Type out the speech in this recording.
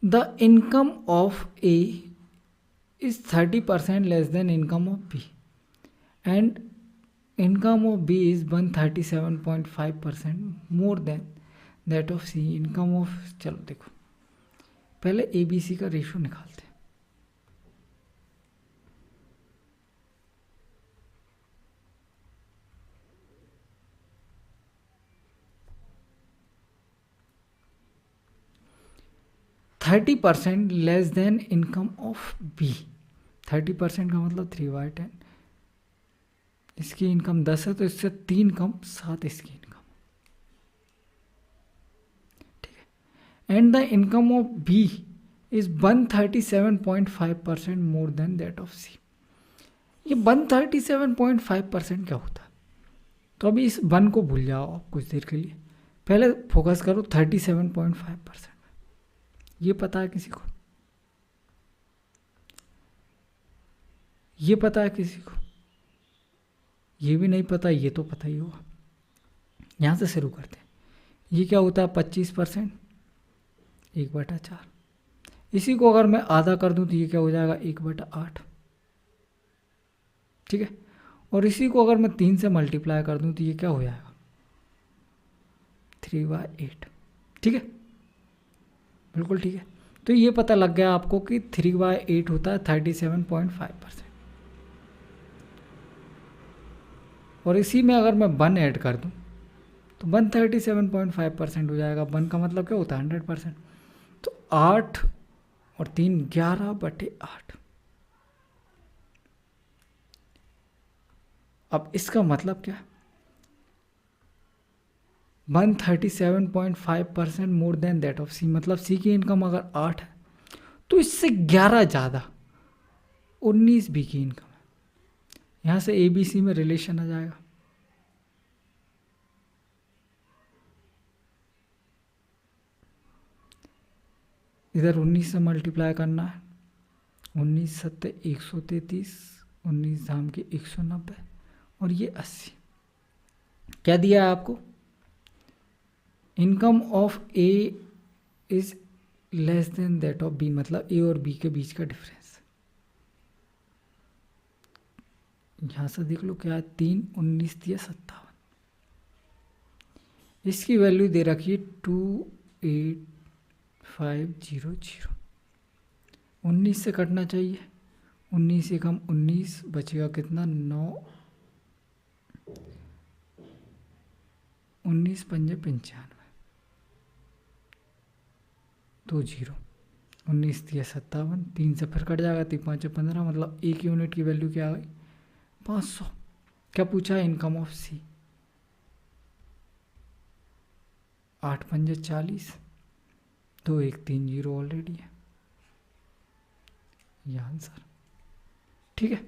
The income of A is 30% less than income of B and income of B is 137.5% more than that of C. Income of, चलो देखो पहले A B C का ratio निकालते हैं। Thirty percent less than income of B. 30% का मतलब 3/10। इसकी income 10 है तो इससे 3 कम 7 इसकी इनकम, ठीक है। And the income of B is 137.5% more than that of C. ये 137.5% क्या होता है? तो अभी इस 1 को भूल जाओ आप कुछ देर के लिए, पहले फोकस करो 37.5%। ये पता है किसी को? ये पता है किसी को? ये भी नहीं पता, ये तो पता ही होगा। यहाँ से शुरू करते हैं। ये क्या होता है? 25%, 1/4। इसी को अगर मैं आधा कर दूं तो ये क्या हो जाएगा? 1/8, ठीक है। और इसी को अगर मैं 3 से मल्टीप्लाई कर दूं तो ये क्या हो जाएगा? 3/8, ठीक है, बिल्कुल ठीक है। तो ये पता लग गया आपको कि 3/8 होता है 37.5%। और इसी में अगर मैं 1 ऐड कर दूं तो 137.5% हो जाएगा। 1 का मतलब क्या होता है? 100%। तो 8 और 3 11/8। अब इसका मतलब क्या? 137.5% मोर देन दैट ऑफ सी। मतलब सी की इनकम अगर 8 है तो इससे 11 ज़्यादा 19 बी की इनकम है। यहाँ से ए बी सी में रिलेशन आ जाएगा। इधर 19 से मल्टीप्लाई करना है। 19 सत्ते 133, 19 धाम के 190 और ये 80। क्या दिया है आपको? Income of A is less than that of B, मतलब ए और बी के बीच का डिफरेंस। यहां से देख लो क्या है? 3, 19 दिया 57। इसकी वैल्यू दे रखी है 28500। 19 से कटना चाहिए। 19 से कम 19 बचेगा कितना? 9, 19 पंजे 95, 2 0। 19 दिया 57, 3 से फिर कट जाएगा, 3 5 15, मतलब एक यूनिट की वैल्यू क्या आ गई? 500। क्या पूछा है? इनकम ऑफ सी। 8 पंजे 40, 2 1 3 0 ऑलरेडी है ये आंसर, ठीक है।